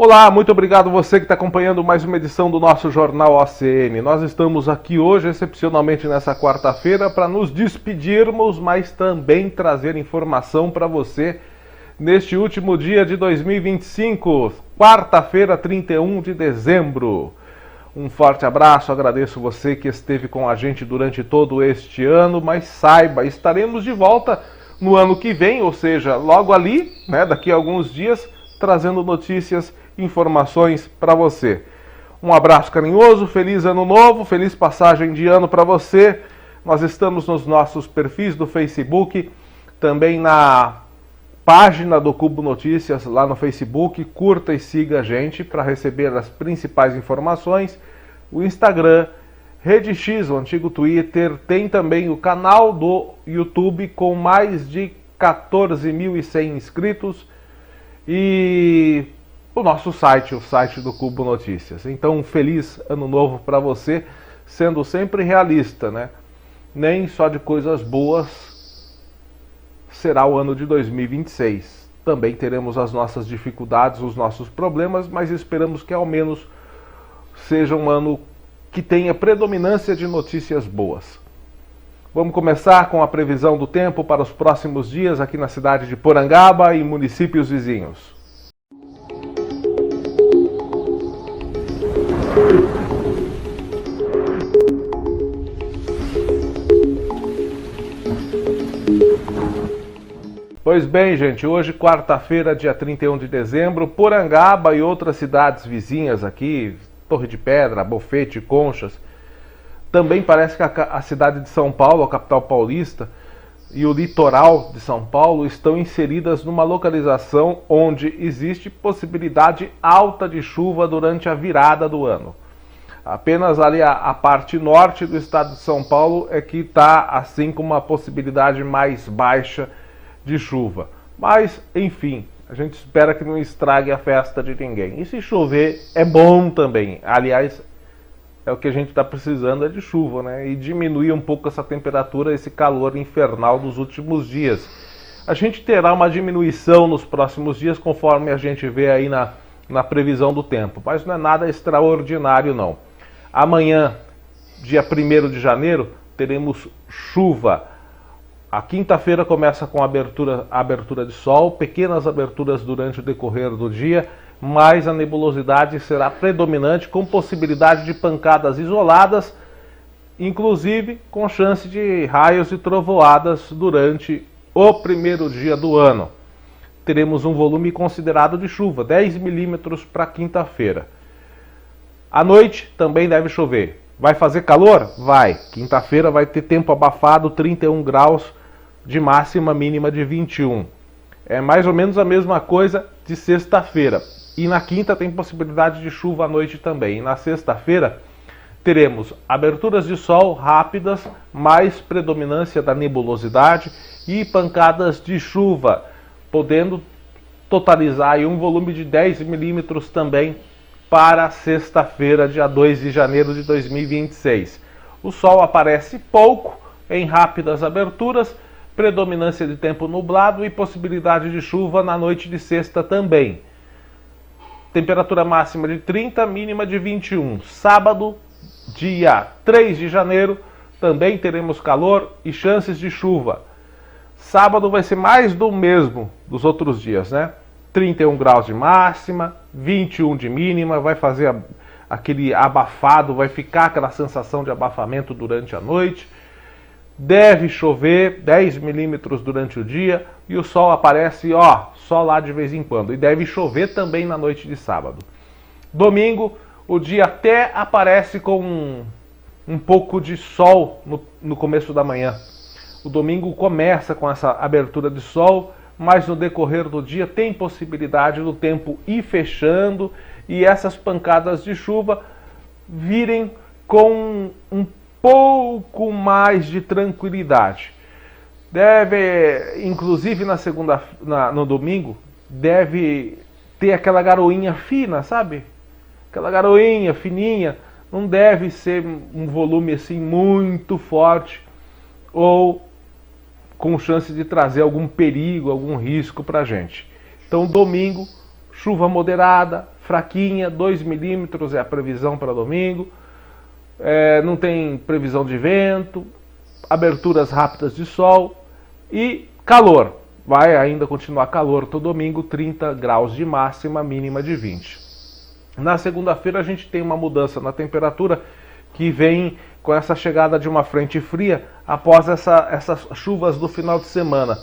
Olá, muito obrigado você que está acompanhando mais uma edição do nosso Jornal OCN. Nós estamos aqui hoje, excepcionalmente nessa quarta-feira, para nos despedirmos, mas também trazer informação para você neste último dia de 2025, quarta-feira, 31 de dezembro. Um forte abraço, agradeço você que esteve com a gente durante todo este ano, mas saiba, estaremos de volta no ano que vem, ou seja, logo ali, daqui a alguns dias, trazendo notícias, informações para você. Um abraço carinhoso, feliz ano novo, feliz passagem de ano para você. Nós estamos nos nossos perfis do Facebook, também na página do Cubo Notícias lá no Facebook. Curta e siga a gente para receber as principais informações. O Instagram, Rede X, o antigo Twitter, tem também o canal do YouTube com mais de 14.100 inscritos e o nosso site, o site do Cubo Notícias. Então, um feliz ano novo para você, sendo sempre realista, Nem só de coisas boas será o ano de 2026. Também teremos as nossas dificuldades, os nossos problemas, mas esperamos que ao menos seja um ano que tenha predominância de notícias boas. Vamos começar com a previsão do tempo para os próximos dias aqui na cidade de Porangaba e municípios vizinhos. Pois bem, gente, hoje, quarta-feira, dia 31 de dezembro, Porangaba e outras cidades vizinhas aqui, Torre de Pedra, Bofete, Conchas, também parece que a cidade de São Paulo, a capital paulista, e o litoral de São Paulo estão inseridas numa localização onde existe possibilidade alta de chuva durante a virada do ano. Apenas ali a parte norte do estado de São Paulo é que está assim com uma possibilidade mais baixa de chuva. Mas, enfim, a gente espera que não estrague a festa de ninguém. E se chover, é bom também. Aliás, é o que a gente está precisando, é de chuva, E diminuir um pouco essa temperatura, esse calor infernal dos últimos dias. A gente terá uma diminuição nos próximos dias, conforme a gente vê aí na previsão do tempo. Mas não é nada extraordinário, não. Amanhã, dia 1º de janeiro, teremos chuva. A quinta-feira começa com a abertura de sol, pequenas aberturas durante o decorrer do dia, mas a nebulosidade será predominante, com possibilidade de pancadas isoladas, inclusive com chance de raios e trovoadas durante o primeiro dia do ano. Teremos um volume considerado de chuva, 10 milímetros para quinta-feira. À noite também deve chover. Vai fazer calor? Vai. Quinta-feira vai ter tempo abafado, 31 graus de máxima, mínima de 21. É mais ou menos a mesma coisa de sexta-feira. E na quinta tem possibilidade de chuva à noite também. E na sexta-feira teremos aberturas de sol rápidas, mais predominância da nebulosidade e pancadas de chuva, podendo totalizar aí um volume de 10 milímetros também para sexta-feira, dia 2 de janeiro de 2026. O sol aparece pouco, em rápidas aberturas, predominância de tempo nublado e possibilidade de chuva na noite de sexta também. Temperatura máxima de 30, mínima de 21. Sábado, dia 3 de janeiro, também teremos calor e chances de chuva. Sábado vai ser mais do mesmo dos outros dias, 31 graus de máxima, 21 de mínima, vai fazer aquele abafado, vai ficar aquela sensação de abafamento durante a noite. Deve chover 10 milímetros durante o dia e o sol aparece, só lá de vez em quando. E deve chover também na noite de sábado. Domingo, o dia até aparece com um pouco de sol no começo da manhã. O domingo começa com essa abertura de sol, mas no decorrer do dia tem possibilidade do tempo ir fechando e essas pancadas de chuva virem com um pouco mais de tranquilidade. Deve, inclusive no domingo, deve ter aquela garoinha fina, sabe? Aquela garoinha fininha, não deve ser um volume assim muito forte ou com chance de trazer algum perigo, algum risco para a gente. Então, domingo, chuva moderada, fraquinha, 2 milímetros é a previsão para domingo. Não tem previsão de vento, aberturas rápidas de sol e calor. Vai ainda continuar calor todo domingo, 30 graus de máxima, mínima de 20. Na segunda-feira a gente tem uma mudança na temperatura que vem com essa chegada de uma frente fria após essas chuvas do final de semana.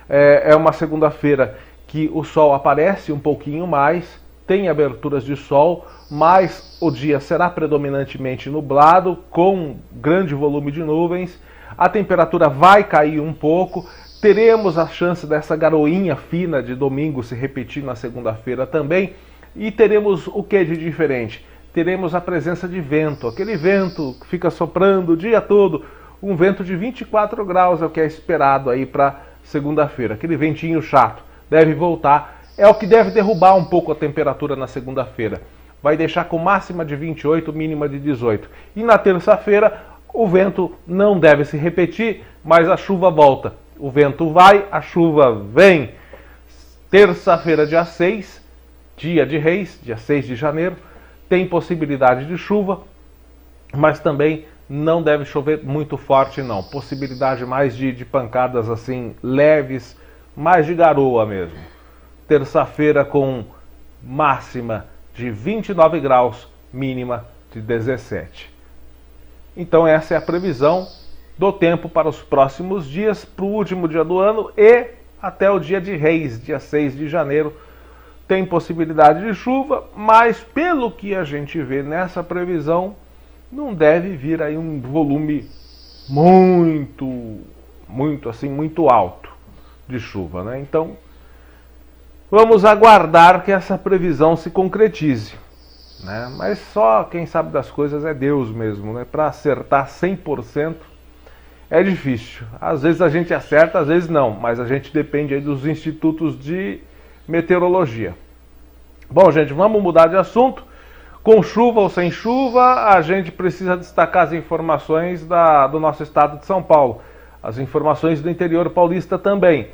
É uma segunda-feira que o sol aparece um pouquinho mais, tem aberturas de sol, mas o dia será predominantemente nublado, com grande volume de nuvens. A temperatura vai cair um pouco, teremos a chance dessa garoinha fina de domingo se repetir na segunda-feira também. E teremos o que de diferente? Teremos a presença de vento, aquele vento que fica soprando o dia todo, um vento de 24 graus é o que é esperado aí para segunda-feira, aquele ventinho chato, deve voltar, é o que deve derrubar um pouco a temperatura na segunda-feira, vai deixar com máxima de 28, mínima de 18. E na terça-feira o vento não deve se repetir, mas a chuva volta, o vento vai, a chuva vem. Terça-feira, dia 6, dia de Reis, dia 6 de janeiro, tem possibilidade de chuva, mas também não deve chover muito forte não. Possibilidade mais de pancadas assim leves, mais de garoa mesmo. Terça-feira com máxima de 29 graus, mínima de 17. Então essa é a previsão do tempo para os próximos dias, para o último dia do ano e até o dia de Reis, dia 6 de janeiro. Tem possibilidade de chuva, mas pelo que a gente vê nessa previsão, não deve vir aí um volume muito alto de chuva, né? Então, vamos aguardar que essa previsão se concretize, né? Mas só quem sabe das coisas é Deus mesmo, né? Para acertar 100% é difícil. Às vezes a gente acerta, às vezes não, mas a gente depende aí dos institutos de meteorologia. Bom, gente, vamos mudar de assunto. Com chuva ou sem chuva, a gente precisa destacar as informações do nosso estado de São Paulo. As informações do interior paulista também.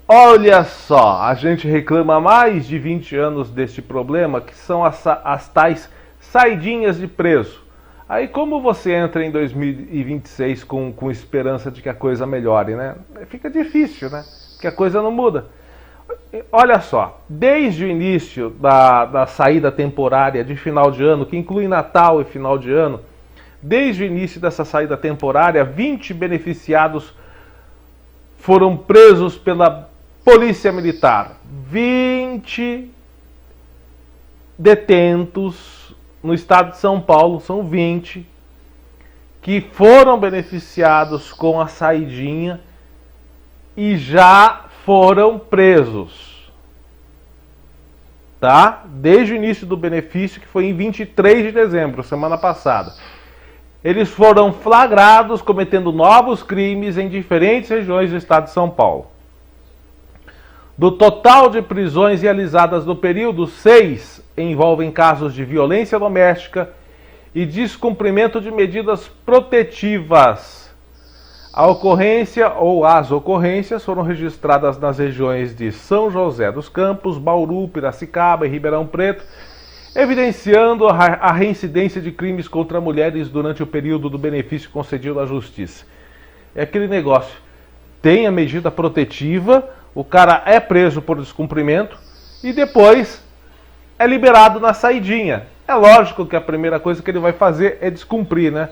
Olha só, a gente reclama há mais de 20 anos deste problema, que são as tais saidinhas de preço. Aí como você entra em 2026 com esperança de que a coisa melhore, né? Fica difícil, né? Porque a coisa não muda. Olha só, desde o início da saída temporária de final de ano, que inclui Natal e final de ano, desde o início dessa saída temporária, 20 beneficiados foram presos pela Polícia Militar. 20 detentos no estado de São Paulo, são 20, que foram beneficiados com a saidinha e já foram presos, tá? Desde o início do benefício, que foi em 23 de dezembro, semana passada. Eles foram flagrados cometendo novos crimes em diferentes regiões do estado de São Paulo. Do total de prisões realizadas no período, 6 envolvem casos de violência doméstica e descumprimento de medidas protetivas. A ocorrência ou as ocorrências foram registradas nas regiões de São José dos Campos, Bauru, Piracicaba e Ribeirão Preto, evidenciando a reincidência de crimes contra mulheres durante o período do benefício concedido à Justiça. É aquele negócio, tem a medida protetiva, o cara é preso por descumprimento e depois é liberado na saidinha. É lógico que a primeira coisa que ele vai fazer é descumprir, né?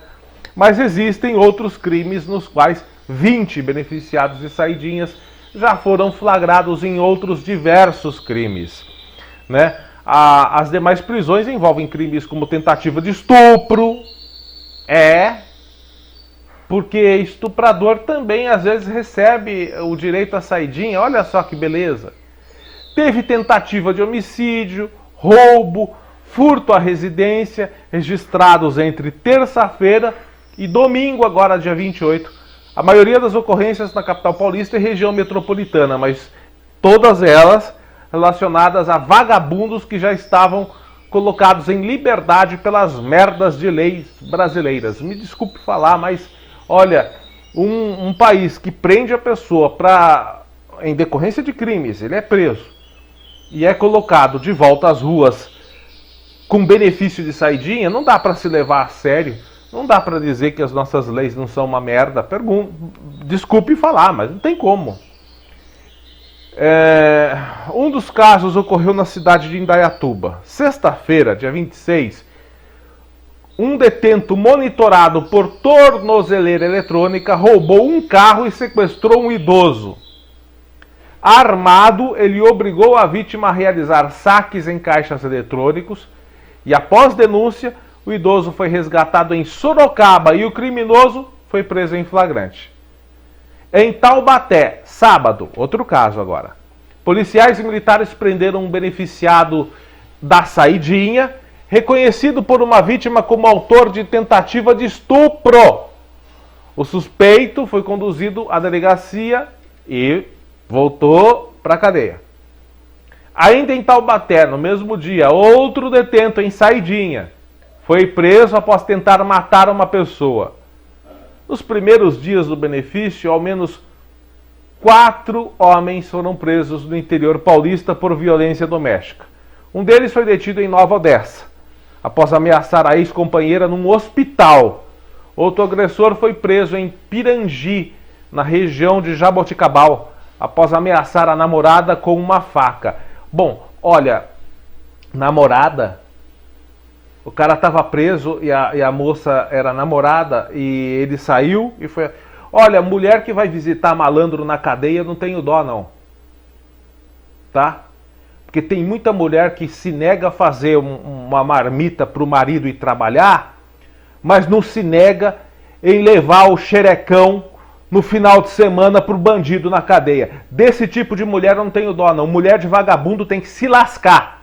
Mas existem outros crimes nos quais 20 beneficiados de saidinhas já foram flagrados em outros diversos crimes, né? As demais prisões envolvem crimes como tentativa de estupro, porque estuprador também às vezes recebe o direito à saidinha, olha só que beleza. Teve tentativa de homicídio, roubo, furto à residência, registrados entre terça-feira e domingo, agora dia 28. A maioria das ocorrências na capital paulista e região metropolitana, mas todas elas relacionadas a vagabundos que já estavam colocados em liberdade pelas merdas de leis brasileiras. Me desculpe falar, mas olha, um país que prende a pessoa em decorrência de crimes, ele é preso e é colocado de volta às ruas com benefício de saidinha, não dá para se levar a sério. Não dá para dizer que as nossas leis não são uma merda. Desculpe falar, mas não tem como. Um dos casos ocorreu na cidade de Indaiatuba. Sexta-feira, dia 26, um detento monitorado por tornozeleira eletrônica roubou um carro e sequestrou um idoso. Armado, ele obrigou a vítima a realizar saques em caixas eletrônicos e, após denúncia, o idoso foi resgatado em Sorocaba e o criminoso foi preso em flagrante. Em Taubaté, sábado, outro caso agora. Policiais e militares prenderam um beneficiado da saidinha, reconhecido por uma vítima como autor de tentativa de estupro. O suspeito foi conduzido à delegacia e voltou para a cadeia. Ainda em Taubaté, no mesmo dia, outro detento em saidinha foi preso após tentar matar uma pessoa. Nos primeiros dias do benefício, ao menos 4 homens foram presos no interior paulista por violência doméstica. Um deles foi detido em Nova Odessa, após ameaçar a ex-companheira num hospital. Outro agressor foi preso em Pirangi, na região de Jaboticabal, após ameaçar a namorada com uma faca. Bom, olha, namorada... O cara estava preso e a moça era namorada e ele saiu e foi... Olha, mulher que vai visitar malandro na cadeia, não tenho dó não. Tá? Porque tem muita mulher que se nega a fazer uma marmita para o marido ir trabalhar, mas não se nega em levar o xerecão no final de semana para o bandido na cadeia. Desse tipo de mulher eu não tenho dó não. Mulher de vagabundo tem que se lascar.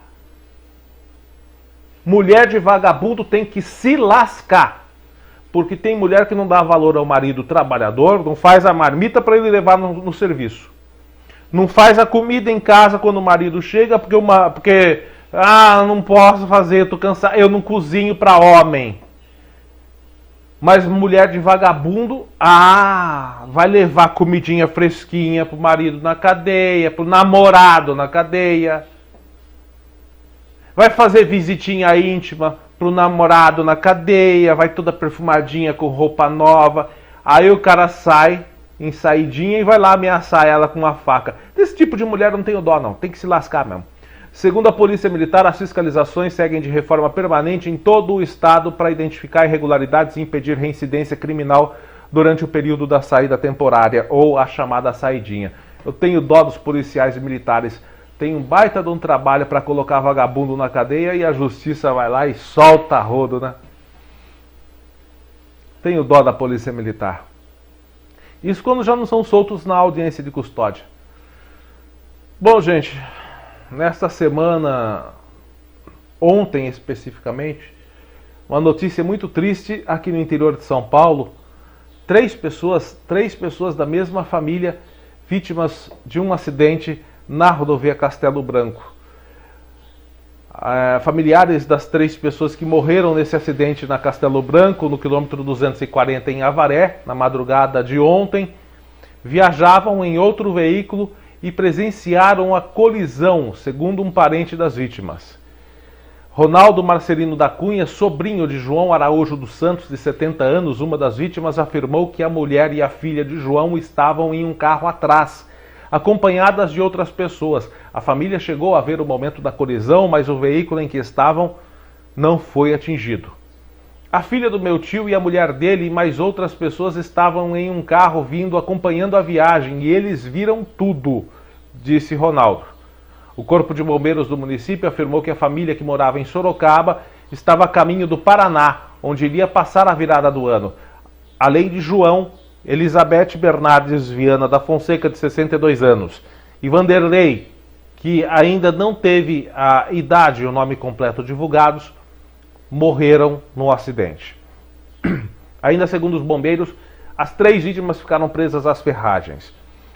Mulher de vagabundo tem que se lascar. Porque tem mulher que não dá valor ao marido trabalhador, não faz a marmita para ele levar no serviço. Não faz a comida em casa quando o marido chega, porque não posso fazer, tô cansado, eu não cozinho para homem. Mas mulher de vagabundo, vai levar comidinha fresquinha pro marido na cadeia, pro namorado na cadeia. Vai fazer visitinha íntima pro namorado na cadeia, vai toda perfumadinha com roupa nova. Aí o cara sai em saidinha e vai lá ameaçar ela com uma faca. Desse tipo de mulher eu não tenho dó não, tem que se lascar mesmo. Segundo a Polícia Militar, as fiscalizações seguem de reforma permanente em todo o estado para identificar irregularidades e impedir reincidência criminal durante o período da saída temporária ou a chamada saidinha. Eu tenho dó dos policiais e militares. Tem um baita de um trabalho para colocar vagabundo na cadeia e a justiça vai lá e solta a rodo, né? Tenho dó da Polícia Militar. Isso quando já não são soltos na audiência de custódia. Bom, gente, nesta semana, ontem especificamente, uma notícia muito triste aqui no interior de São Paulo. Três pessoas da mesma família vítimas de um acidente na rodovia Castelo Branco. Familiares das 3 pessoas que morreram nesse acidente na Castelo Branco, no quilômetro 240 em Avaré, na madrugada de ontem, viajavam em outro veículo e presenciaram a colisão, segundo um parente das vítimas. Ronaldo Marcelino da Cunha, sobrinho de João Araújo dos Santos, de 70 anos, uma das vítimas, afirmou que a mulher e a filha de João estavam em um carro atrás, acompanhadas de outras pessoas. A família chegou a ver o momento da colisão, mas o veículo em que estavam não foi atingido. A filha do meu tio e a mulher dele e mais outras pessoas estavam em um carro vindo acompanhando a viagem e eles viram tudo, disse Ronaldo. O Corpo de Bombeiros do município afirmou que a família que morava em Sorocaba estava a caminho do Paraná, onde iria passar a virada do ano. Além de João, Elizabeth Bernardes Viana da Fonseca, de 62 anos, e Vanderlei, que ainda não teve a idade e o nome completo divulgados, morreram no acidente. Ainda segundo os bombeiros, as 3 vítimas ficaram presas às ferragens.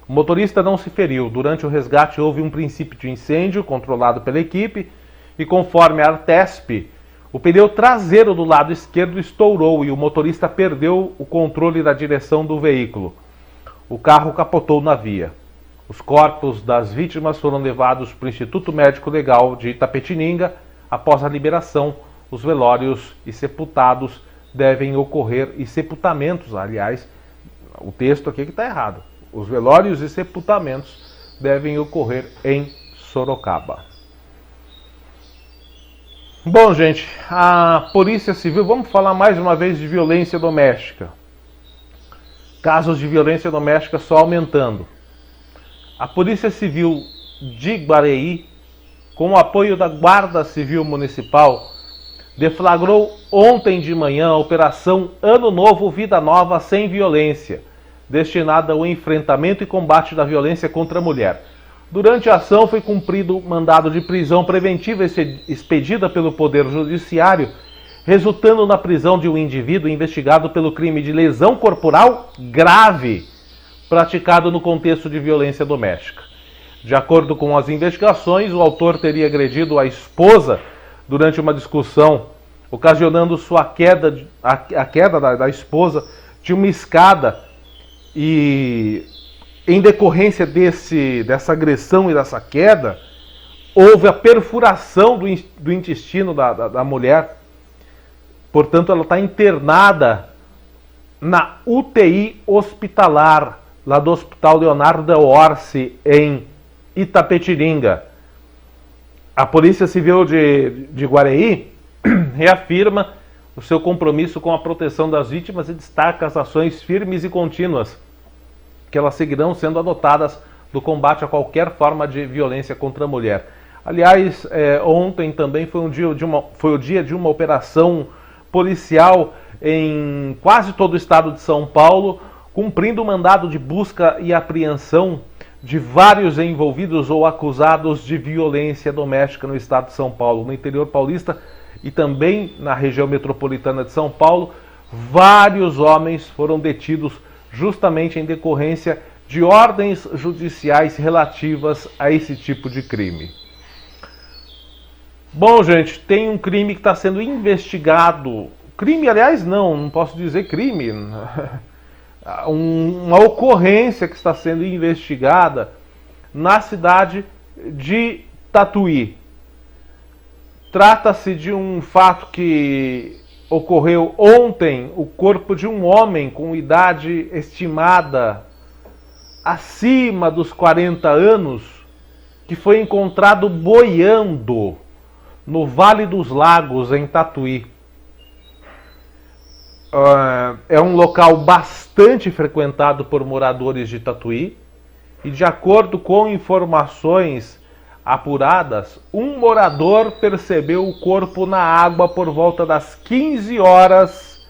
O motorista não se feriu. Durante o resgate houve um princípio de incêndio controlado pela equipe e, conforme a Artesp, o pneu traseiro do lado esquerdo estourou e o motorista perdeu o controle da direção do veículo. O carro capotou na via. Os corpos das vítimas foram levados para o Instituto Médico Legal de Itapetininga, após a liberação, os velórios e sepultados devem ocorrer, e sepultamentos, aliás, o texto aqui que está errado. Os velórios e sepultamentos devem ocorrer em Sorocaba. Bom, gente, a Polícia Civil, vamos falar mais uma vez de violência doméstica. Casos de violência doméstica só aumentando. A Polícia Civil de Guareí, com o apoio da Guarda Civil Municipal, deflagrou ontem de manhã a Operação Ano Novo Vida Nova Sem Violência, destinada ao enfrentamento e combate da violência contra a mulher. Durante a ação foi cumprido mandado de prisão preventiva expedida pelo Poder Judiciário, resultando na prisão de um indivíduo investigado pelo crime de lesão corporal grave, praticado no contexto de violência doméstica. De acordo com as investigações, o autor teria agredido a esposa durante uma discussão, ocasionando a queda da esposa de uma escada, e em decorrência dessa agressão e dessa queda, houve a perfuração do intestino da mulher. Portanto, ela está internada na UTI hospitalar, lá do Hospital Leonardo Del Orsi, em Itapetininga. A Polícia Civil de Guareí reafirma o seu compromisso com a proteção das vítimas e destaca as ações firmes e contínuas que elas seguirão sendo adotadas no combate a qualquer forma de violência contra a mulher. Aliás, ontem também foi o dia de uma operação policial em quase todo o estado de São Paulo, cumprindo o mandado de busca e apreensão de vários envolvidos ou acusados de violência doméstica no estado de São Paulo. No interior paulista e também na região metropolitana de São Paulo, vários homens foram detidos justamente em decorrência de ordens judiciais relativas a esse tipo de crime. Bom, gente, tem um crime que está sendo investigado. Crime, aliás, não posso dizer crime. Uma ocorrência que está sendo investigada na cidade de Tatuí. Trata-se de um fato que ocorreu ontem. O corpo de um homem com idade estimada acima dos 40 anos, que foi encontrado boiando no Vale dos Lagos, em Tatuí. É um local bastante frequentado por moradores de Tatuí, e de acordo com informações apuradas, um morador percebeu o corpo na água por volta das 15 horas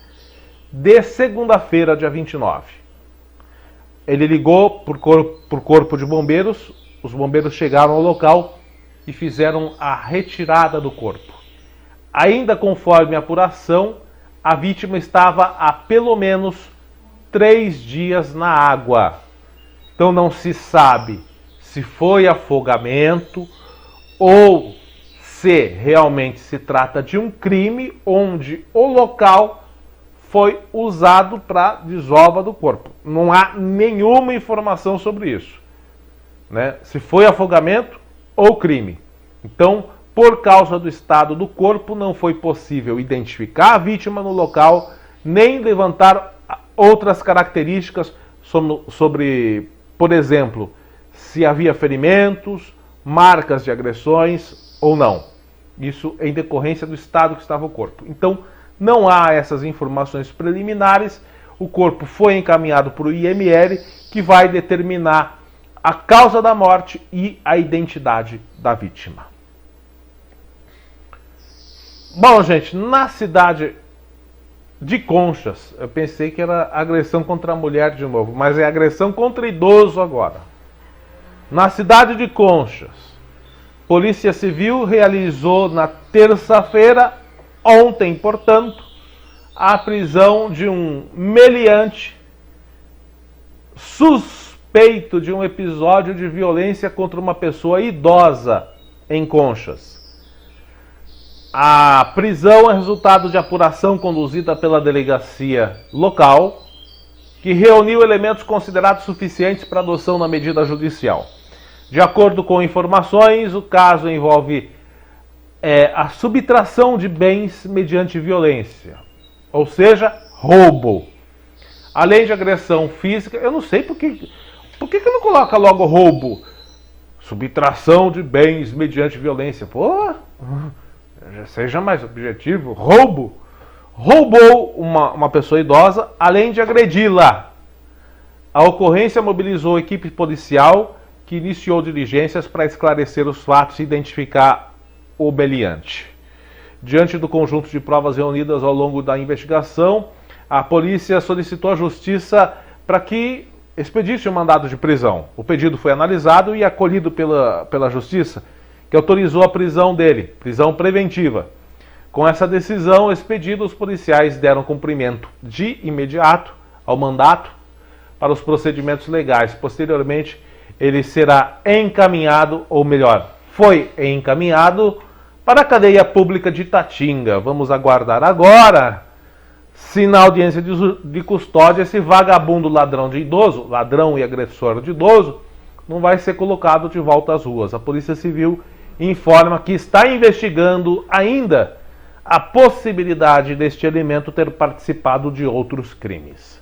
de segunda-feira, dia 29. Ele ligou por corpo de bombeiros, os bombeiros chegaram ao local e fizeram a retirada do corpo. Ainda conforme a apuração, a vítima estava há pelo menos 3 dias na água. Então não se sabe se foi afogamento ou se realmente se trata de um crime onde o local foi usado para desova do corpo. Não há nenhuma informação sobre isso, né? Se foi afogamento ou crime. Então, por causa do estado do corpo, não foi possível identificar a vítima no local, nem levantar outras características sobre, por exemplo, se havia ferimentos, marcas de agressões ou não. Isso em decorrência do estado que estava o corpo. Então, não há essas informações preliminares. O corpo foi encaminhado para o IML, que vai determinar a causa da morte e a identidade da vítima. Bom, gente, na cidade de Conchas, eu pensei que era agressão contra a mulher de novo, mas é agressão contra idoso agora. Na cidade de Conchas, Polícia Civil realizou na terça-feira, ontem, portanto, a prisão de um meliante suspeito de um episódio de violência contra uma pessoa idosa em Conchas. A prisão é resultado de apuração conduzida pela delegacia local, que reuniu elementos considerados suficientes para adoção da medida judicial. De acordo com informações, o caso envolve é a subtração de bens mediante violência, ou seja, roubo. Além de agressão física, eu não sei por que não coloca logo roubo? Subtração de bens mediante violência. Pô, seja mais objetivo. Roubo. Roubou uma pessoa idosa, além de agredi-la. A ocorrência mobilizou a equipe policial, que iniciou diligências para esclarecer os fatos e identificar o meliante. Diante do conjunto de provas reunidas ao longo da investigação, a polícia solicitou à justiça para que expedisse um mandado de prisão. O pedido foi analisado e acolhido pela justiça, que autorizou a prisão dele, prisão preventiva. Com essa decisão expedida, os policiais deram cumprimento de imediato ao mandato para os procedimentos legais. Posteriormente, ele será encaminhado, ou melhor, foi encaminhado para a cadeia pública de Itatinga. Vamos aguardar agora se na audiência de custódia esse vagabundo ladrão de idoso, ladrão e agressor de idoso, não vai ser colocado de volta às ruas. A Polícia Civil informa que está investigando ainda a possibilidade deste elemento ter participado de outros crimes.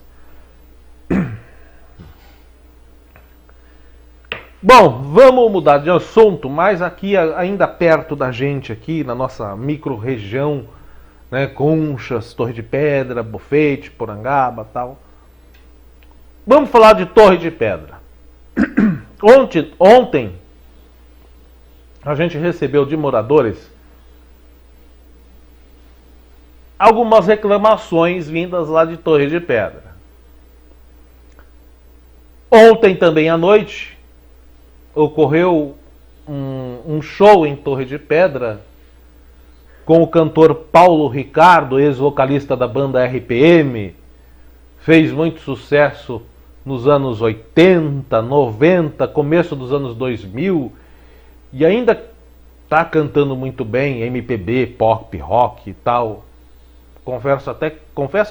Bom, vamos mudar de assunto, mas aqui ainda perto da gente, aqui na nossa micro-região, né, Conchas, Torre de Pedra, Bofete, Porangaba, tal. Vamos falar de Torre de Pedra. Ontem a gente recebeu de moradores algumas reclamações vindas lá de Torre de Pedra. Ontem também à noite ocorreu um show em Torre de Pedra com o cantor Paulo Ricardo, ex-vocalista da banda RPM. Fez muito sucesso nos anos 80, 90, começo dos anos 2000 e ainda está cantando muito bem MPB, pop, rock e tal. Confesso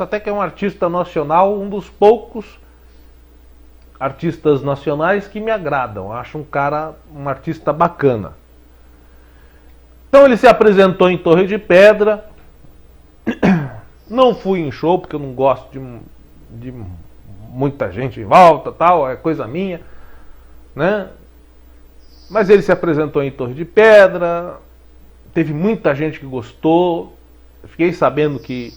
até que é um artista nacional, um dos poucos artistas nacionais que me agradam. Acho um artista bacana. Então ele se apresentou em Torre de Pedra. Não fui em show porque eu não gosto de muita gente em volta, tal, é coisa minha, né? Mas ele se apresentou em Torre de Pedra. Teve muita gente que gostou. Fiquei sabendo que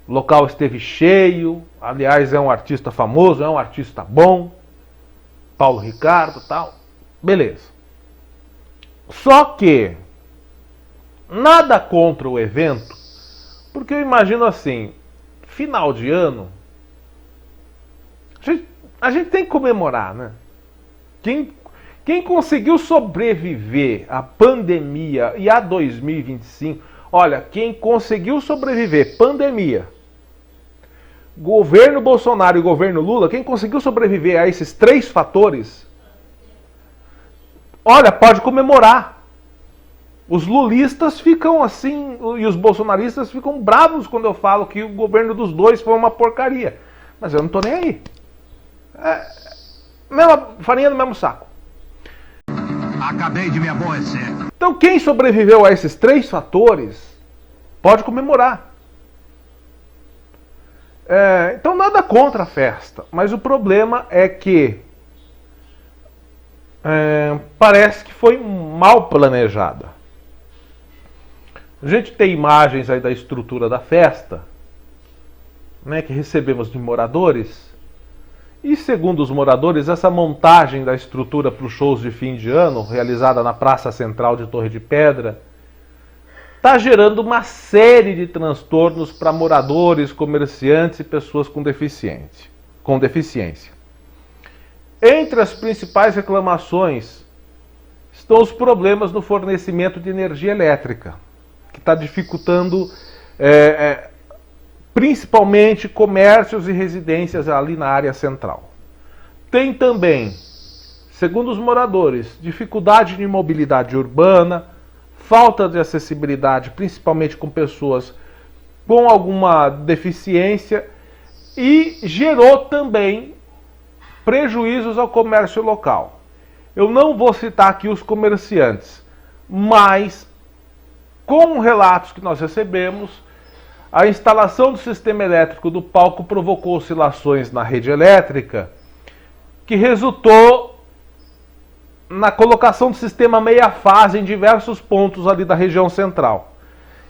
o local esteve cheio. Aliás, é um artista famoso, é um artista bom. Paulo Ricardo, tal. Beleza. Só que nada contra o evento, porque eu imagino assim, final de ano, a gente tem que comemorar, né? Quem conseguiu sobreviver à pandemia e a 2025, olha, quem conseguiu sobreviver, pandemia, governo Bolsonaro e governo Lula, quem conseguiu sobreviver a esses três fatores, olha, pode comemorar. Os lulistas ficam assim, e os bolsonaristas ficam bravos quando eu falo que o governo dos dois foi uma porcaria. Mas eu não tô nem aí. Mesma farinha no mesmo saco. Acabei de me aborrecer. Então quem sobreviveu a esses três fatores pode comemorar. Então nada contra a festa, mas o problema é que parece que foi mal planejada. A gente tem imagens aí da estrutura da festa, né, que recebemos de moradores. E segundo os moradores, essa montagem da estrutura para os shows de fim de ano, realizada na Praça Central de Torre de Pedra, está gerando uma série de transtornos para moradores, comerciantes e pessoas com deficiência. Entre as principais reclamações estão os problemas no fornecimento de energia elétrica, que está dificultando principalmente comércios e residências ali na área central. Tem também, segundo os moradores, dificuldade de mobilidade urbana, falta de acessibilidade, principalmente com pessoas com alguma deficiência, e gerou também prejuízos ao comércio local. Eu não vou citar aqui os comerciantes, mas Com relatos que nós recebemos, a instalação do sistema elétrico do palco provocou oscilações na rede elétrica, que resultou na colocação do sistema meia-fase em diversos pontos ali da região central.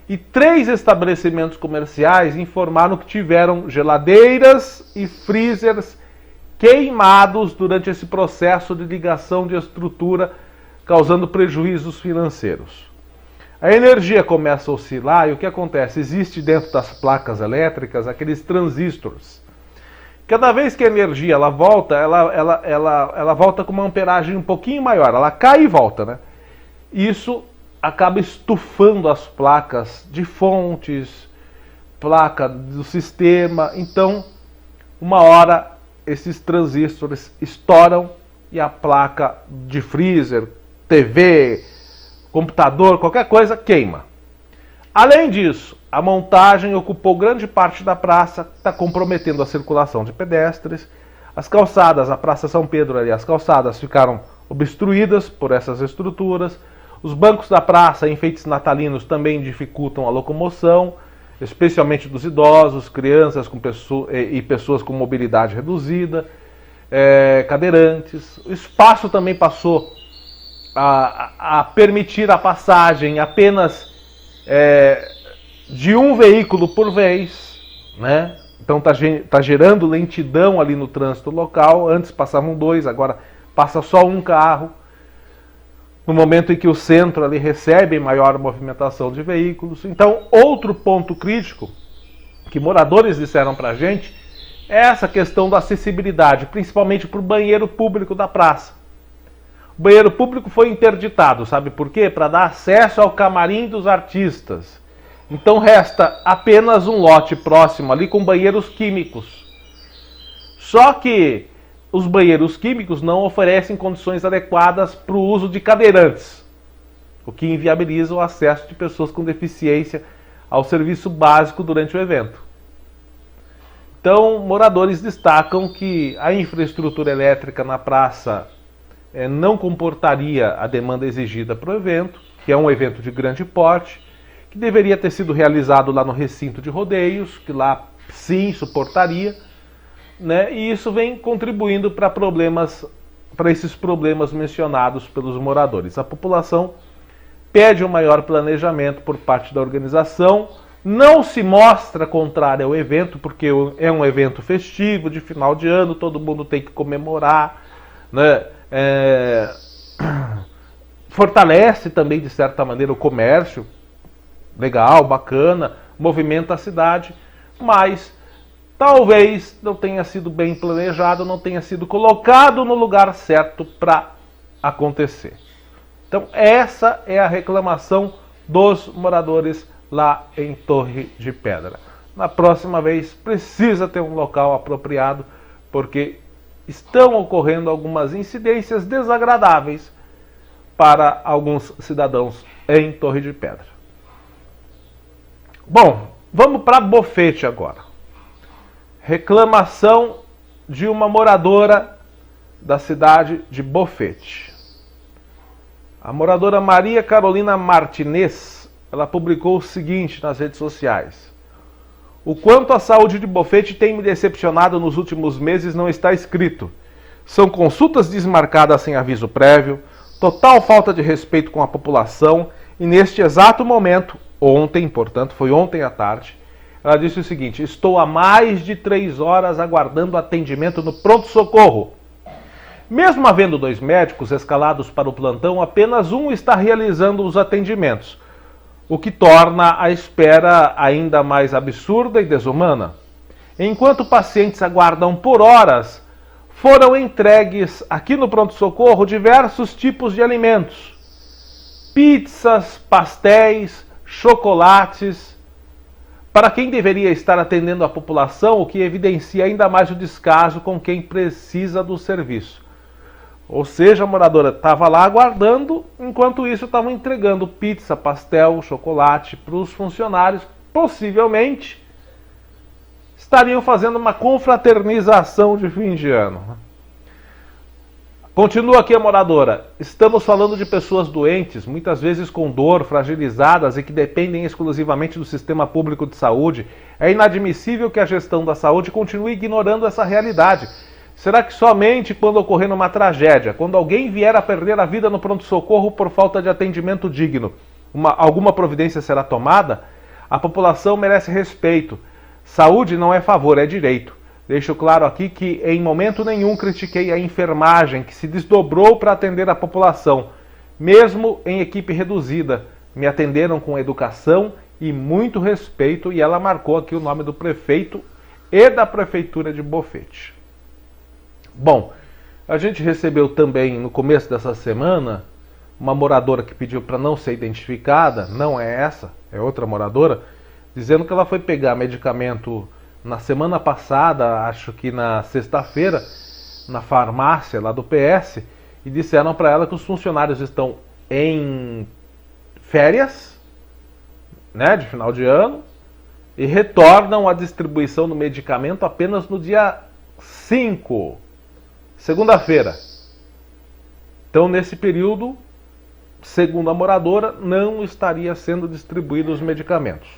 E 3 estabelecimentos comerciais informaram que tiveram geladeiras e freezers queimados durante esse processo de ligação de estrutura, causando prejuízos financeiros. A energia começa a oscilar e o que acontece? Existe dentro das placas elétricas aqueles transistores. Cada vez que a energia ela volta, ela volta com uma amperagem um pouquinho maior. Ela cai e volta, né? Isso acaba estufando as placas de fontes, placa do sistema. Então, uma hora esses transistores estouram e a placa de freezer, TV, computador, qualquer coisa, queima. Além disso, a montagem ocupou grande parte da praça, está comprometendo a circulação de pedestres. As calçadas, a Praça São Pedro ali, as calçadas ficaram obstruídas por essas estruturas. Os bancos da praça, enfeites natalinos, também dificultam a locomoção, especialmente dos idosos, crianças e pessoas com mobilidade reduzida, cadeirantes. O espaço também passou a permitir a passagem apenas de um veículo por vez, né? Então tá gerando lentidão ali no trânsito local. Antes passavam 2, agora passa só um carro. No momento em que o centro ali recebe maior movimentação de veículos. Então, outro ponto crítico que moradores disseram pra gente é essa questão da acessibilidade, principalmente para o banheiro público da praça. O banheiro público foi interditado, sabe por quê? Para dar acesso ao camarim dos artistas. Então resta apenas um lote próximo ali com banheiros químicos. Só que os banheiros químicos não oferecem condições adequadas para o uso de cadeirantes, o que inviabiliza o acesso de pessoas com deficiência ao serviço básico durante o evento. Então, moradores destacam que a infraestrutura elétrica na praça não comportaria a demanda exigida para o evento, que é um evento de grande porte, que deveria ter sido realizado lá no recinto de rodeios, que lá sim suportaria, né? E isso vem contribuindo para esses problemas mencionados pelos moradores. A população pede um maior planejamento por parte da organização, não se mostra contrária ao evento, porque é um evento festivo, de final de ano, todo mundo tem que comemorar, né? Fortalece também, de certa maneira, o comércio, legal, bacana, movimenta a cidade, mas talvez não tenha sido bem planejado, não tenha sido colocado no lugar certo para acontecer. Então essa é a reclamação dos moradores lá em Torre de Pedra. Na próxima vez precisa ter um local apropriado, porque estão ocorrendo algumas incidências desagradáveis para alguns cidadãos em Torre de Pedra. Bom, vamos para Bofete agora. Reclamação de uma moradora da cidade de Bofete. A moradora Maria Carolina Martinez, ela publicou o seguinte nas redes sociais: o quanto a saúde de Bofete tem me decepcionado nos últimos meses não está escrito. São consultas desmarcadas sem aviso prévio, total falta de respeito com a população e neste exato momento, ontem, portanto, foi ontem à tarde, ela disse o seguinte: estou há mais de 3 horas aguardando atendimento no pronto-socorro. Mesmo havendo 2 médicos escalados para o plantão, apenas um está realizando os atendimentos, o que torna a espera ainda mais absurda e desumana. Enquanto pacientes aguardam por horas, foram entregues aqui no pronto-socorro diversos tipos de alimentos: pizzas, pastéis, chocolates, para quem deveria estar atendendo a população, o que evidencia ainda mais o descaso com quem precisa do serviço. Ou seja, a moradora estava lá aguardando, enquanto isso estavam entregando pizza, pastel, chocolate para os funcionários. Possivelmente estariam fazendo uma confraternização de fim de ano. Continua aqui a moradora. Estamos falando de pessoas doentes, muitas vezes com dor, fragilizadas e que dependem exclusivamente do sistema público de saúde. É inadmissível que a gestão da saúde continue ignorando essa realidade. Será que somente quando ocorrer uma tragédia, quando alguém vier a perder a vida no pronto-socorro por falta de atendimento digno, alguma providência será tomada? A população merece respeito. Saúde não é favor, é direito. Deixo claro aqui que em momento nenhum critiquei a enfermagem que se desdobrou para atender a população. Mesmo em equipe reduzida, me atenderam com educação e muito respeito, e ela marcou aqui o nome do prefeito e da prefeitura de Bofete. Bom, a gente recebeu também no começo dessa semana uma moradora que pediu para não ser identificada, não é essa, é outra moradora, dizendo que ela foi pegar medicamento na semana passada, acho que na sexta-feira, na farmácia lá do PS, e disseram para ela que os funcionários estão em férias, né, de final de ano, e retornam à distribuição do medicamento apenas no dia 5, segunda-feira. Então, nesse período, segundo a moradora, não estaria sendo distribuídos os medicamentos.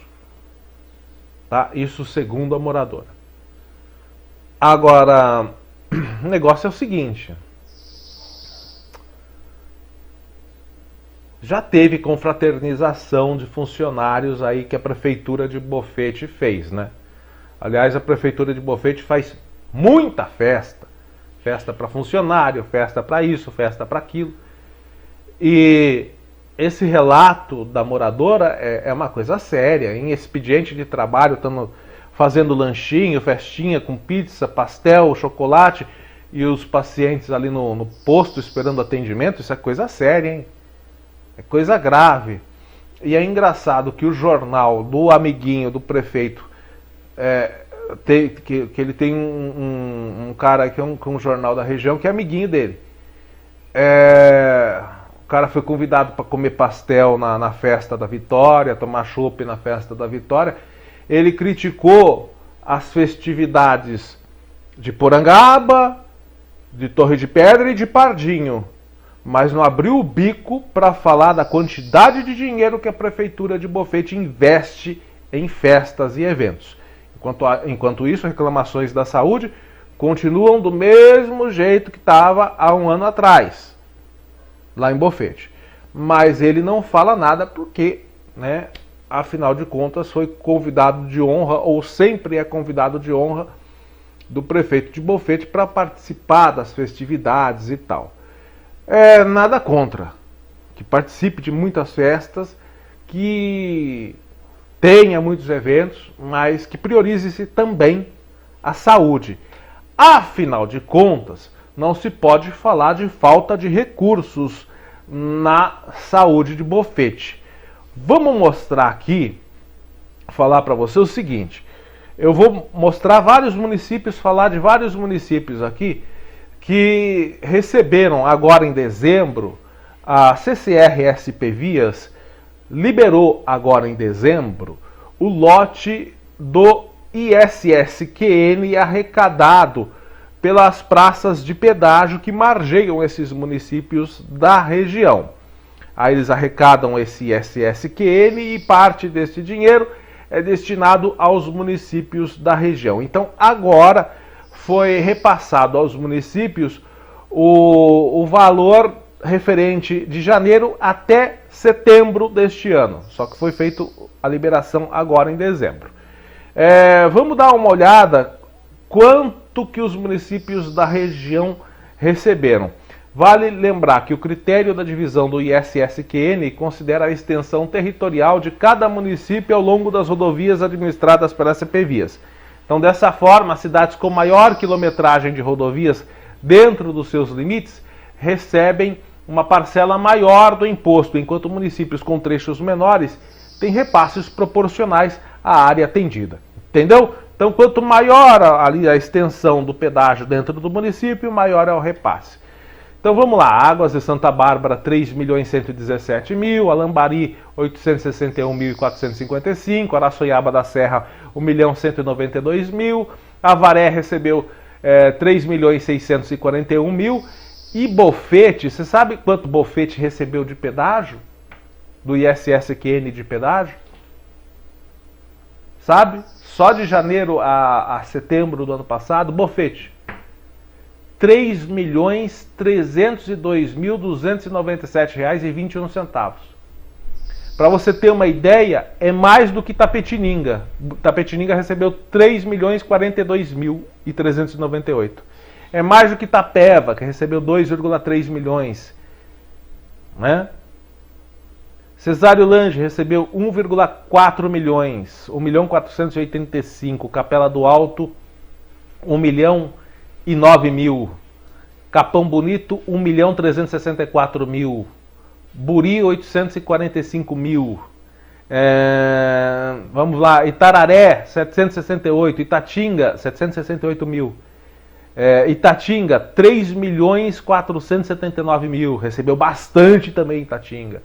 Tá? Isso segundo a moradora. Agora, o negócio é o seguinte. Já teve confraternização de funcionários aí que a prefeitura de Bofete fez, né? Aliás, a prefeitura de Bofete faz muita festa. Festa para funcionário, festa para isso, festa para aquilo. E esse relato da moradora é uma coisa séria. Em expediente de trabalho, estamos fazendo lanchinho, festinha com pizza, pastel, chocolate, e os pacientes ali no posto esperando atendimento. Isso é coisa séria, hein? É coisa grave. E é engraçado que o jornal do amiguinho do prefeito, que ele tem um cara que é um jornal da região que é amiguinho dele. O cara foi convidado para comer pastel na festa da Vitória, tomar chopp na festa da Vitória. Ele criticou as festividades de Porangaba, de Torre de Pedra e de Pardinho, mas não abriu o bico para falar da quantidade de dinheiro que a prefeitura de Bofete investe em festas e eventos. Enquanto isso, reclamações da saúde continuam do mesmo jeito que estava há um ano atrás, lá em Bofete. Mas ele não fala nada porque, né, afinal de contas, foi convidado de honra, ou sempre é convidado de honra, do prefeito de Bofete para participar das festividades e tal. Nada contra que participe de muitas festas, que tenha muitos eventos, mas que priorize-se também a saúde. Afinal de contas, não se pode falar de falta de recursos na saúde de Bofete. Vamos mostrar aqui, falar para você o seguinte. Eu vou mostrar vários municípios, falar de vários municípios aqui que receberam agora em dezembro. A CCR-SP Vias liberou agora em dezembro o lote do ISSQN arrecadado pelas praças de pedágio que margeiam esses municípios da região. Aí eles arrecadam esse ISSQN e parte desse dinheiro é destinado aos municípios da região. Então agora foi repassado aos municípios o valor referente de janeiro até setembro deste ano. Só que foi feita a liberação agora em dezembro. Vamos dar uma olhada quanto que os municípios da região receberam. Vale lembrar que o critério da divisão do ISSQN considera a extensão territorial de cada município ao longo das rodovias administradas pela SP Vias. Então, dessa forma, as cidades com maior quilometragem de rodovias dentro dos seus limites recebem uma parcela maior do imposto, enquanto municípios com trechos menores têm repasses proporcionais à área atendida. Entendeu? Então, quanto maior ali a extensão do pedágio dentro do município, maior é o repasse. Então vamos lá, Águas de Santa Bárbara 3.117.000, Alambari 861.455, Araçoiaba da Serra 1.192.000, Avaré recebeu 3.641.000 E Bofete, você sabe quanto Bofete recebeu de pedágio? Do ISSQN de pedágio? Sabe? Só de janeiro a setembro do ano passado, Bofete, R$ 3.302.297,21. Para você ter uma ideia, é mais do que Tapetininga. Tapetininga recebeu 3.042.398. É mais do que Itapeva, que recebeu 2,3 milhões. Né? Cesário Lange recebeu 1,4 milhões. 1.485.000. Capela do Alto, 1.009.000. Capão Bonito, 1.364.000. Buri, 845.000. Vamos lá, Itararé, 768. Itatinga, 768.000. Itatinga, 3.479.000. Recebeu bastante também Itatinga.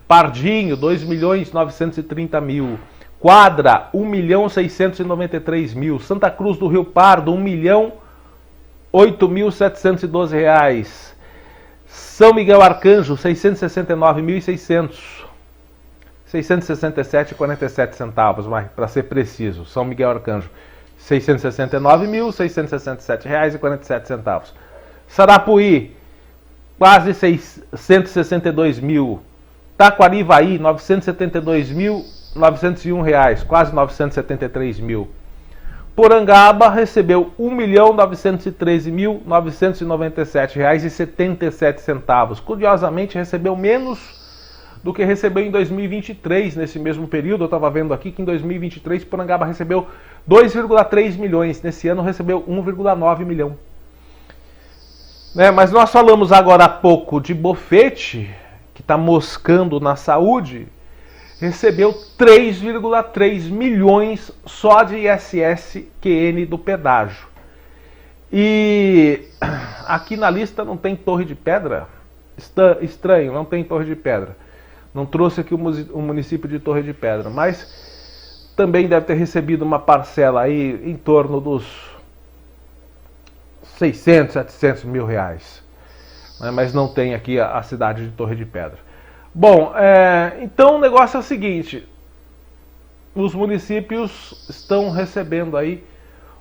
Pardinho, 2.930.000. Quadra, 1.693.000. Santa Cruz do Rio Pardo, 1.008.712 reais. São Miguel Arcanjo, 669.600. 667,47 centavos, para ser preciso. São Miguel Arcanjo, 669.667 reais e 47 centavos. Sarapuí, quase 662.000. Taquarivaí, 972.901 reais, quase 973.000. Porangaba recebeu R$ 1.913.997 reais e 77 centavos. Curiosamente, recebeu menos do que recebeu em 2023, nesse mesmo período. Eu estava vendo aqui que em 2023 Porangaba recebeu 2,3 milhões, nesse ano recebeu 1,9 milhão. Mas nós falamos agora há pouco de Bofete, que está moscando na saúde, recebeu 3,3 milhões só de ISSQN do pedágio. E aqui na lista não tem Torre de Pedra? Estranho, não tem Torre de Pedra. Não trouxe aqui o município de Torre de Pedra, mas também deve ter recebido uma parcela aí em torno dos 600, 700 mil reais. Mas não tem aqui a cidade de Torre de Pedra. Bom, então o negócio é o seguinte: os municípios estão recebendo aí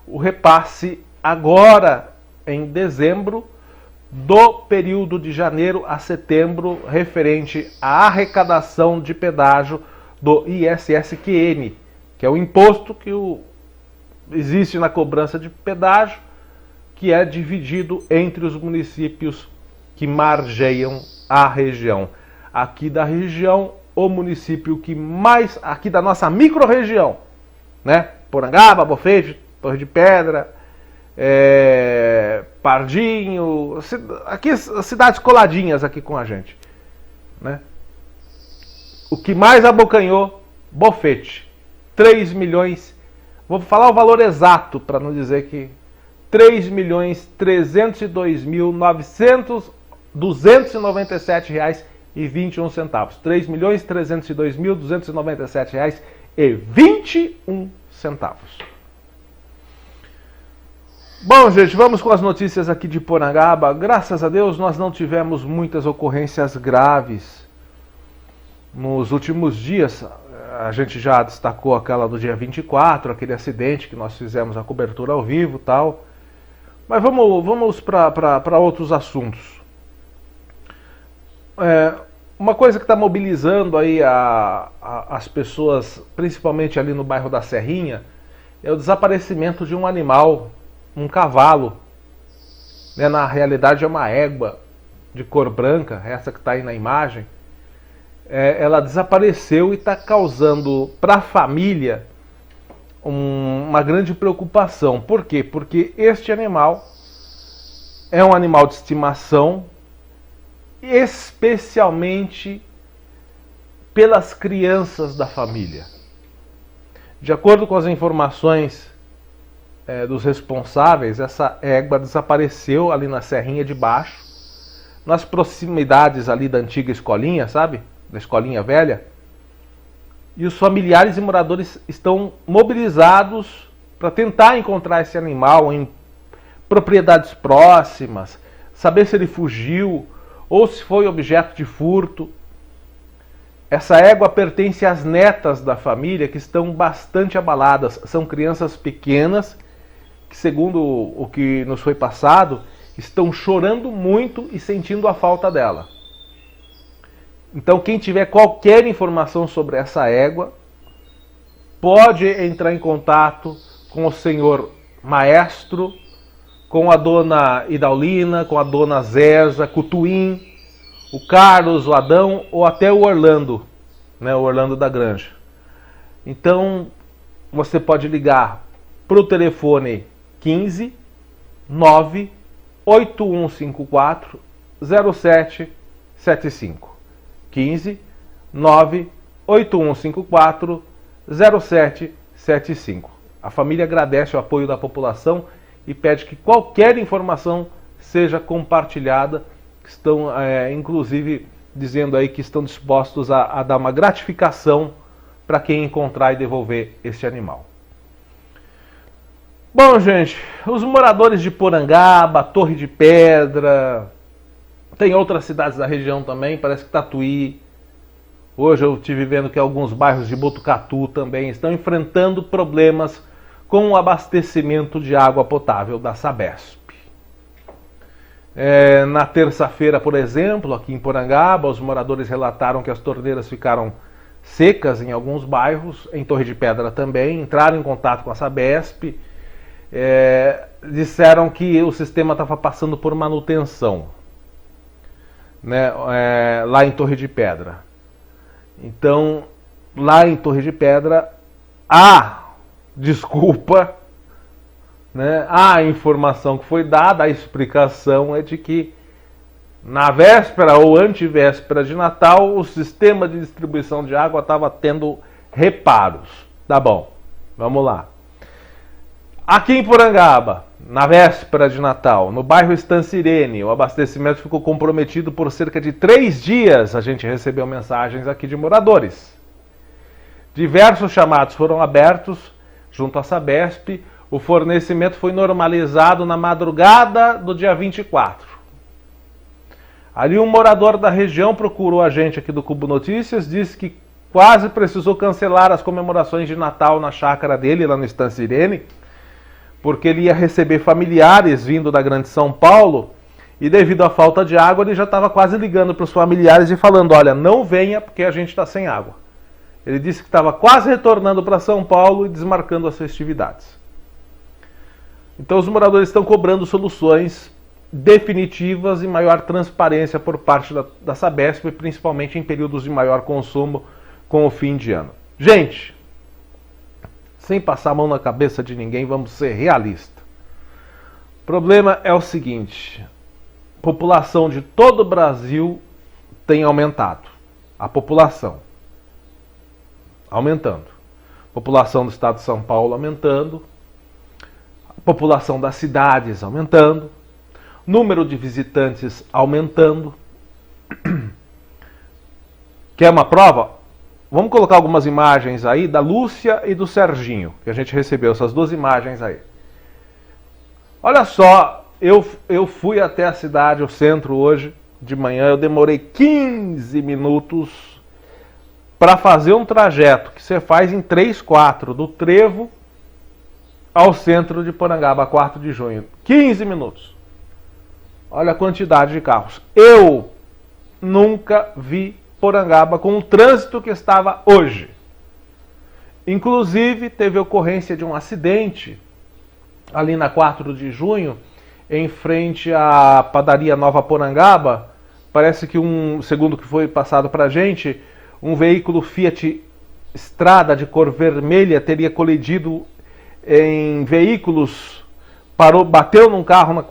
o repasse agora em dezembro do período de janeiro a setembro referente à arrecadação de pedágio do ISSQN, que é o imposto que existe na cobrança de pedágio, que é dividido entre os municípios que margeiam a região. Aqui da região, o município que mais, aqui da nossa micro-região, né? Porangaba, Bofete, Torre de Pedra, Pardinho, aqui as cidades coladinhas aqui com a gente, né? O que mais abocanhou, Bofete, 3 milhões, vou falar o valor exato para não dizer que 3.302.297 reais e 21 centavos. 3.302.297 reais e 21 centavos. Bom, gente, vamos com as notícias aqui de Porangaba. Graças a Deus nós não tivemos muitas ocorrências graves nos últimos dias. A gente já destacou aquela do dia 24, aquele acidente que nós fizemos a cobertura ao vivo e tal. Mas vamos para outros assuntos. Uma coisa que está mobilizando aí as pessoas, principalmente ali no bairro da Serrinha, é o desaparecimento de um animal, um cavalo. Na realidade é uma égua de cor branca, essa que está aí na imagem. Ela desapareceu e está causando para a família uma grande preocupação. Por quê? Porque este animal é um animal de estimação, especialmente pelas crianças da família. De acordo com as informações dos responsáveis, essa égua desapareceu ali na Serrinha de Baixo, nas proximidades ali da antiga escolinha, sabe? Da escolinha velha. E os familiares e moradores estão mobilizados para tentar encontrar esse animal em propriedades próximas, saber se ele fugiu ou se foi objeto de furto. Essa égua pertence às netas da família, que estão bastante abaladas. São crianças pequenas que, segundo o que nos foi passado, estão chorando muito e sentindo a falta dela. Então, quem tiver qualquer informação sobre essa égua, pode entrar em contato com o senhor Maestro, com a dona Idaulina, com a dona Zeza, com o Twin, o Carlos, o Adão ou até o Orlando, né, o Orlando da Granja. Então, você pode ligar para o telefone 15 98154 0775. 15 98154 0775. A família agradece o apoio da população e pede que qualquer informação seja compartilhada. Estão, inclusive, dizendo aí que estão dispostos a dar uma gratificação para quem encontrar e devolver esse animal. Bom, gente, os moradores de Porangaba, Torre de Pedra, tem outras cidades da região também, parece que Tatuí. Hoje eu estive vendo que alguns bairros de Botucatu também estão enfrentando problemas com o abastecimento de água potável da Sabesp. Na terça-feira, por exemplo, aqui em Porangaba, os moradores relataram que as torneiras ficaram secas em alguns bairros, em Torre de Pedra também, entraram em contato com a Sabesp, disseram que o sistema estava passando por manutenção, né, lá em Torre de Pedra. Então, lá em Torre de Pedra, há desculpa, né? A informação que foi dada, a explicação é de que na véspera ou antivéspera de Natal, o sistema de distribuição de água estava tendo reparos. Tá bom, vamos lá. Aqui em Porangaba, na véspera de Natal, no bairro Estância Irene, o abastecimento ficou comprometido por cerca de 3 dias. A gente recebeu mensagens aqui de moradores. Diversos chamados foram abertos junto à Sabesp. O fornecimento foi normalizado na madrugada do dia 24. Ali um morador da região procurou a gente aqui do Cubo Notícias, disse que quase precisou cancelar as comemorações de Natal na chácara dele, lá no Estância Irene, porque ele ia receber familiares vindo da Grande São Paulo e devido à falta de água ele já estava quase ligando para os familiares e falando, olha, não venha porque a gente está sem água. Ele disse que estava quase retornando para São Paulo e desmarcando as festividades. Então os moradores estão cobrando soluções definitivas e maior transparência por parte da Sabesp, principalmente em períodos de maior consumo com o fim de ano. Gente, sem passar a mão na cabeça de ninguém, vamos ser realistas. O problema é o seguinte, a população de todo o Brasil tem aumentado. A população aumentando. A população do estado de São Paulo aumentando. A população das cidades aumentando. Número de visitantes aumentando. Quer uma prova? Vamos colocar algumas imagens aí da Lúcia e do Serginho, que a gente recebeu, essas duas imagens aí. Olha só, eu fui até a cidade, o centro hoje, de manhã, eu demorei 15 minutos para fazer um trajeto que você faz em 3/4, do Trevo ao centro de Porangaba, 4 de junho. 15 minutos. Olha a quantidade de carros. Eu nunca vi Porangaba com o trânsito que estava hoje. Inclusive, teve ocorrência de um acidente ali na 4 de junho, em frente à padaria Nova Porangaba. Parece que, segundo o que foi passado para a gente, um veículo Fiat Strada de cor vermelha teria colidido em veículos, bateu num carro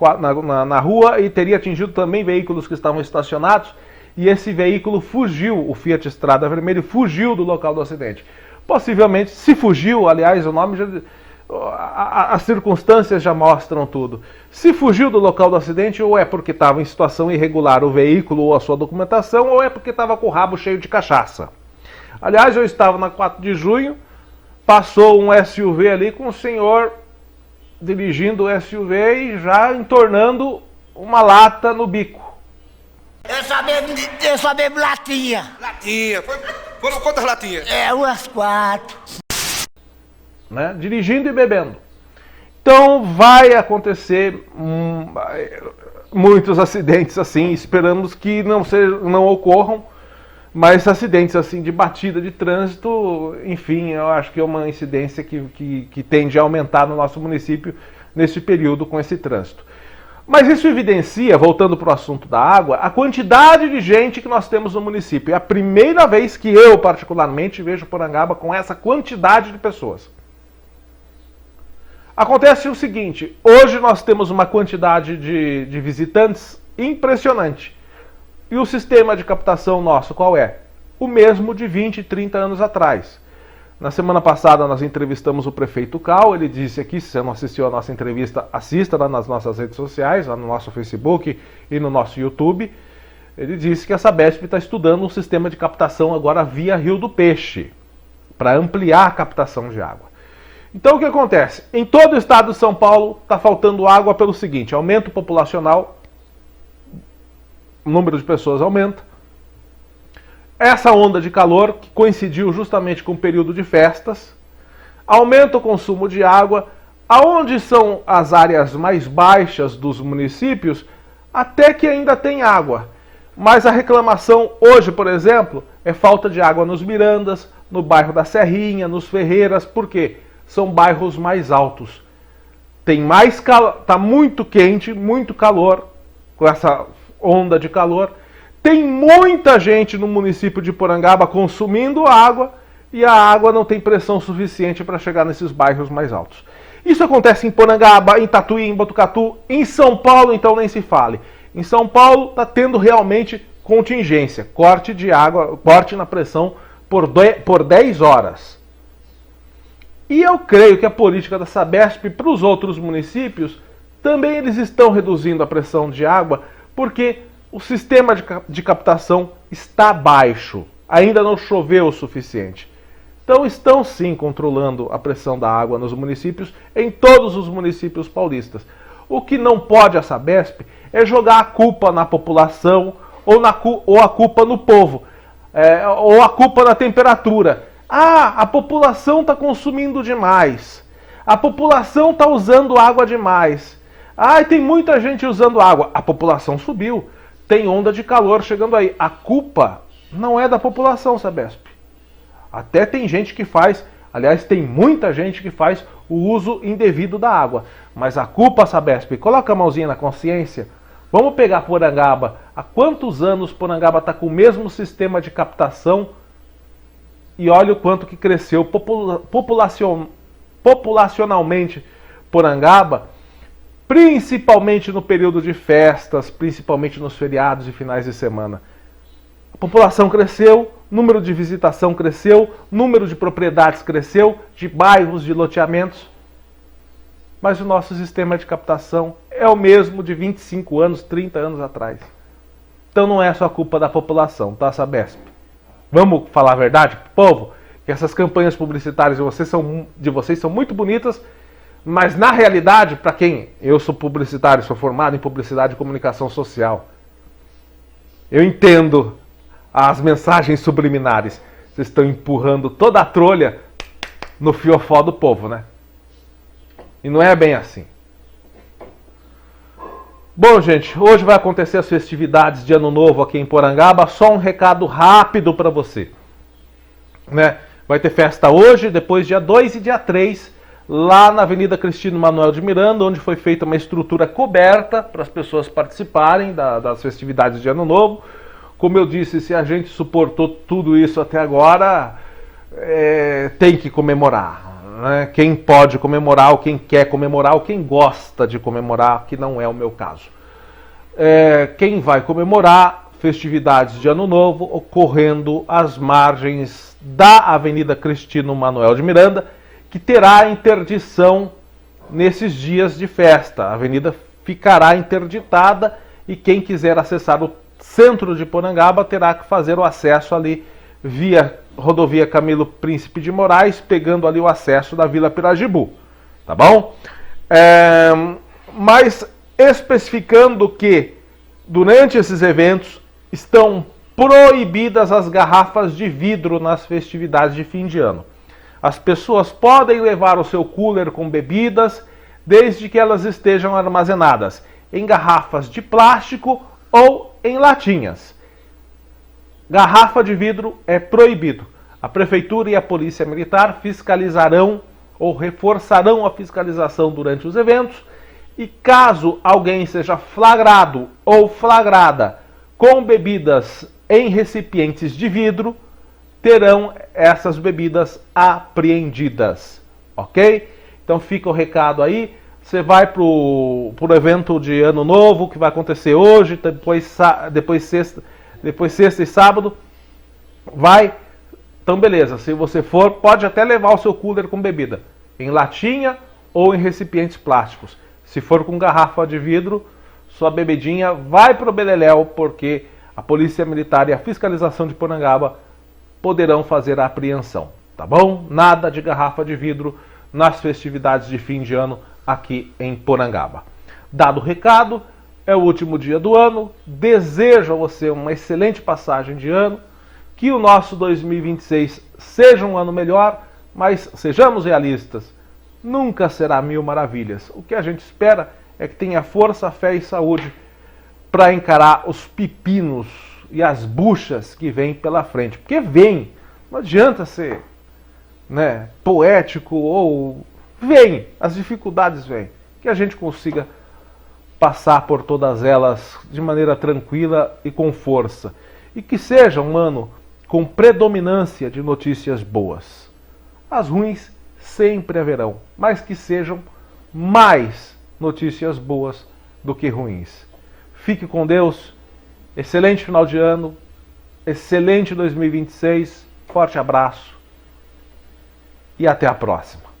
na rua e teria atingido também veículos que estavam estacionados. E esse veículo fugiu, o Fiat Strada vermelho fugiu do local do acidente. Possivelmente, se fugiu, aliás, o nome já, as circunstâncias já mostram tudo. Se fugiu do local do acidente, ou é porque estava em situação irregular o veículo ou a sua documentação, ou é porque estava com o rabo cheio de cachaça. Aliás, eu estava na 4 de junho, passou um SUV ali com o senhor dirigindo o SUV e já entornando uma lata no bico. Eu só bebo latinha. Latinha. Foram quantas latinhas? Umas 4. Né? Dirigindo e bebendo. Então vai acontecer muitos acidentes assim, esperamos que não ocorram, mas acidentes assim de batida de trânsito, enfim, eu acho que é uma incidência que tende a aumentar no nosso município nesse período com esse trânsito. Mas isso evidencia, voltando para o assunto da água, a quantidade de gente que nós temos no município. É a primeira vez que eu, particularmente, vejo Porangaba com essa quantidade de pessoas. Acontece o seguinte, hoje nós temos uma quantidade de visitantes impressionante. E o sistema de captação nosso qual é? O mesmo de 20, 30 anos atrás. Na semana passada nós entrevistamos o prefeito Cal, ele disse aqui, se você não assistiu a nossa entrevista, assista lá nas nossas redes sociais, lá no nosso Facebook e no nosso YouTube. Ele disse que a Sabesp está estudando um sistema de captação agora via Rio do Peixe, para ampliar a captação de água. Então o que acontece? Em todo o estado de São Paulo está faltando água pelo seguinte, aumento populacional, o número de pessoas aumenta, essa onda de calor, que coincidiu justamente com o período de festas, aumenta o consumo de água, aonde são as áreas mais baixas dos municípios, até que ainda tem água. Mas a reclamação hoje, por exemplo, é falta de água nos Mirandas, no bairro da Serrinha, nos Ferreiras, por quê? São bairros mais altos. Tem mais calor, está muito quente, muito calor, com essa onda de calor. Tem muita gente no município de Porangaba consumindo água e a água não tem pressão suficiente para chegar nesses bairros mais altos. Isso acontece em Porangaba, em Tatuí, em Botucatu, em São Paulo, então nem se fale. Em São Paulo está tendo realmente contingência, corte de água, corte na pressão por 10 horas. E eu creio que a política da Sabesp para os outros municípios, também eles estão reduzindo a pressão de água, porque o sistema de captação está baixo, ainda não choveu o suficiente. Então estão sim controlando a pressão da água nos municípios, em todos os municípios paulistas. O que não pode a Sabesp é jogar a culpa na população ou a culpa no povo, ou a culpa na temperatura. Ah, a população está consumindo demais, a população está usando água demais. Ah, tem muita gente usando água, a população subiu. Tem onda de calor chegando aí. A culpa não é da população, Sabesp. Até tem gente que faz, aliás, tem muita gente que faz o uso indevido da água. Mas a culpa, Sabesp, coloca a mãozinha na consciência. Vamos pegar Porangaba. Há quantos anos Porangaba está com o mesmo sistema de captação? E olha o quanto que cresceu populacionalmente Porangaba. Principalmente no período de festas, principalmente nos feriados e finais de semana. A população cresceu, número de visitação cresceu, número de propriedades cresceu, de bairros, de loteamentos. Mas o nosso sistema de captação é o mesmo de 25 anos, 30 anos atrás. Então não é só culpa da população, tá, Sabesp? Vamos falar a verdade pro povo? Que essas campanhas publicitárias de vocês são muito bonitas, mas na realidade, para quem? Eu sou publicitário, sou formado em publicidade e comunicação social. Eu entendo as mensagens subliminares. Vocês estão empurrando toda a trolha no fiofó do povo, né? E não é bem assim. Bom, gente, hoje vai acontecer as festividades de Ano Novo aqui em Porangaba. Só um recado rápido para você, né? Vai ter festa hoje, depois dia 2 e dia 3, lá na Avenida Cristino Manuel de Miranda, onde foi feita uma estrutura coberta para as pessoas participarem das festividades de Ano Novo. Como eu disse, se a gente suportou tudo isso até agora, tem que comemorar, né? Quem pode comemorar, ou quem quer comemorar, ou quem gosta de comemorar, que não é o meu caso. Quem vai comemorar festividades de Ano Novo ocorrendo às margens da Avenida Cristino Manuel de Miranda, que terá interdição nesses dias de festa. A avenida ficará interditada e quem quiser acessar o centro de Porangaba terá que fazer o acesso ali via rodovia Camilo Príncipe de Moraes, pegando ali o acesso da Vila Pirajibu, tá bom? Mas especificando que durante esses eventos estão proibidas as garrafas de vidro nas festividades de fim de ano. As pessoas podem levar o seu cooler com bebidas, desde que elas estejam armazenadas em garrafas de plástico ou em latinhas. Garrafa de vidro é proibido. A Prefeitura e a Polícia Militar fiscalizarão ou reforçarão a fiscalização durante os eventos, e caso alguém seja flagrado ou flagrada com bebidas em recipientes de vidro, terão essas bebidas apreendidas, ok? Então fica o recado aí. Você vai pro evento de Ano Novo, que vai acontecer hoje, depois sexta e sábado. Vai. Então beleza, se você for, pode até levar o seu cooler com bebida, em latinha ou em recipientes plásticos. Se for com garrafa de vidro, sua bebidinha vai pro beleléu, porque a Polícia Militar e a Fiscalização de Porangaba poderão fazer a apreensão, tá bom? Nada de garrafa de vidro nas festividades de fim de ano aqui em Porangaba. Dado o recado, é o último dia do ano, desejo a você uma excelente passagem de ano, que o nosso 2026 seja um ano melhor, mas sejamos realistas, nunca será mil maravilhas. O que a gente espera é que tenha força, fé e saúde para encarar os pepinos e as buchas que vêm pela frente. Porque vem, não adianta ser, né, poético ou... Vem, as dificuldades vêm. Que a gente consiga passar por todas elas de maneira tranquila e com força. E que seja um ano com predominância de notícias boas. As ruins sempre haverão, mas que sejam mais notícias boas do que ruins. Fique com Deus, excelente final de ano, excelente 2026, forte abraço e até a próxima.